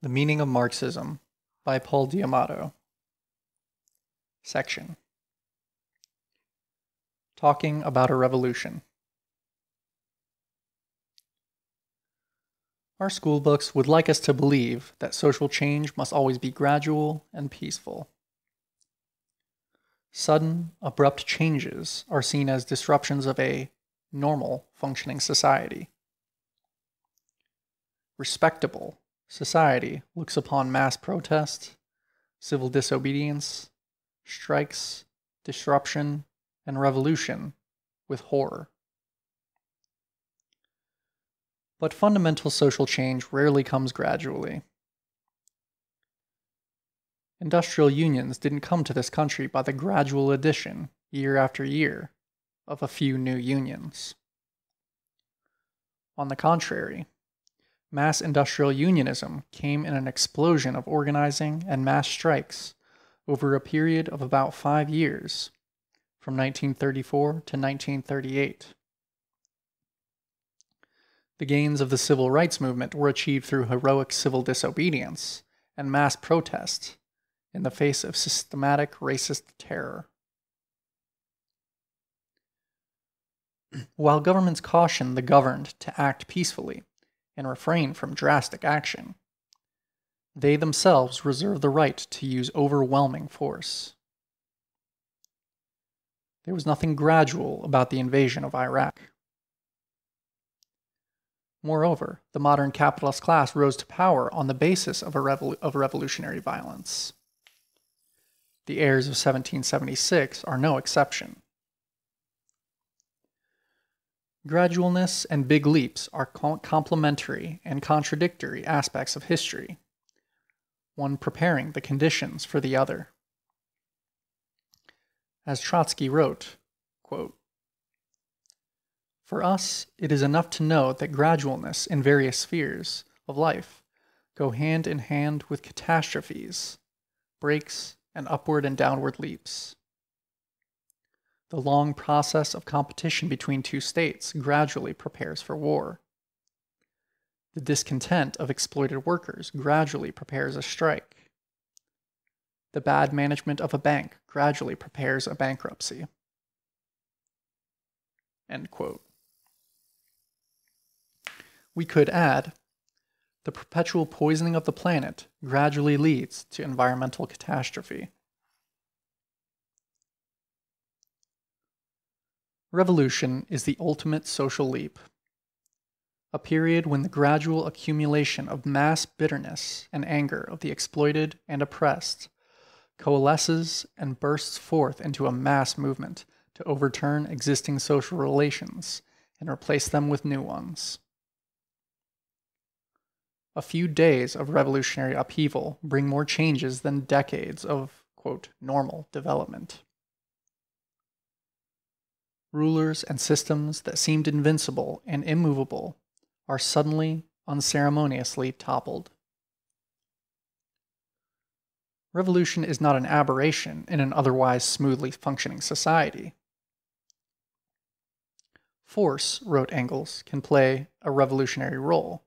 The Meaning of Marxism by Paul D'Amato. Section. Talking about a revolution. Our school books would like us to believe that social change must always be gradual and peaceful. Sudden, abrupt changes are seen as disruptions of a normal functioning society. Respectable society looks upon mass protest, civil disobedience, strikes, disruption, and revolution with horror. But fundamental social change rarely comes gradually. Industrial unions didn't come to this country by the gradual addition, year after year, of a few new unions. On the contrary, mass industrial unionism came in an explosion of organizing and mass strikes over a period of about 5 years, from 1934 to 1938. The gains of the civil rights movement were achieved through heroic civil disobedience and mass protest in the face of systematic racist terror. While governments caution the governed to act peacefully and refrain from drastic action, they themselves reserve the right to use overwhelming force. There was nothing gradual about the invasion of Iraq. Moreover, the modern capitalist class rose to power on the basis of revolutionary violence. The heirs of 1776 are no exception. Gradualness and big leaps are complementary and contradictory aspects of history, one preparing the conditions for the other. As Trotsky wrote, quote, "For us, it is enough to know that gradualness in various spheres of life go hand in hand with catastrophes, breaks, and upward and downward leaps. The long process of competition between two states gradually prepares for war. The discontent of exploited workers gradually prepares a strike. The bad management of a bank gradually prepares a bankruptcy." End quote. We could add, the perpetual poisoning of the planet gradually leads to environmental catastrophe. Revolution is the ultimate social leap, a period when the gradual accumulation of mass bitterness and anger of the exploited and oppressed coalesces and bursts forth into a mass movement to overturn existing social relations and replace them with new ones. A few days of revolutionary upheaval bring more changes than decades of, quote, normal development. Rulers and systems that seemed invincible and immovable are suddenly, unceremoniously toppled. Revolution is not an aberration in an otherwise smoothly functioning society. Force, wrote Engels, can play a revolutionary role.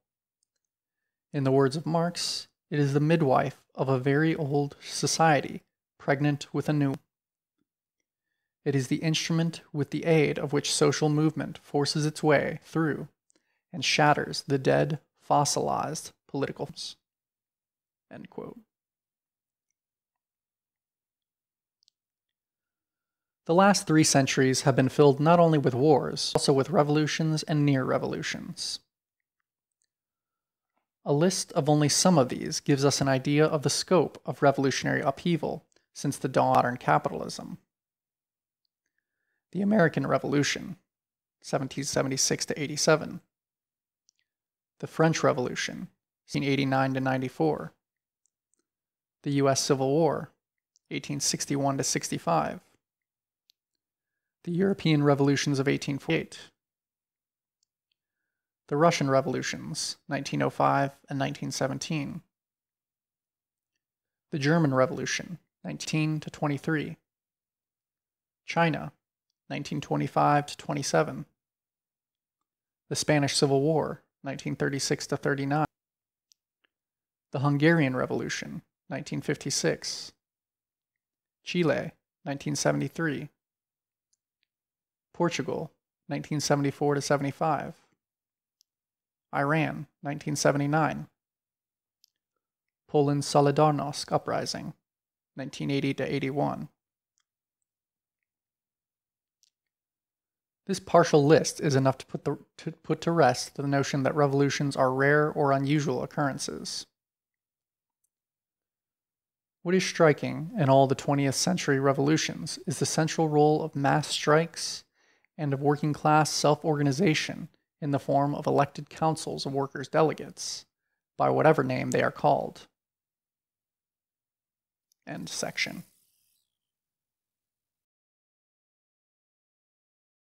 In the words of Marx, it is the midwife of a very old society, pregnant with a new. It is the instrument with the aid of which social movement forces its way through and shatters the dead, fossilized political forms. End quote. The last 3 centuries have been filled not only with wars, also with revolutions and near revolutions. A list of only some of these gives us an idea of the scope of revolutionary upheaval since the dawn of modern capitalism. The American Revolution, 1776 to 87. The French Revolution, 1889 to 94. The U.S. Civil War, 1861 to 65. The European Revolutions of 1848. The Russian Revolutions, 1905 and 1917. The German Revolution, 19 to 23. China, 1925 to 27. The Spanish Civil War, 1936 to 39. The Hungarian Revolution, 1956. Chile, 1973. Portugal, 1974 to 75. Iran, 1979. Poland's Solidarnosc uprising, 1980 to 81. This partial list is enough to put to rest the notion that revolutions are rare or unusual occurrences. What is striking in all the 20th century revolutions is the central role of mass strikes and of working class self-organization in the form of elected councils of workers' delegates, by whatever name they are called. End section.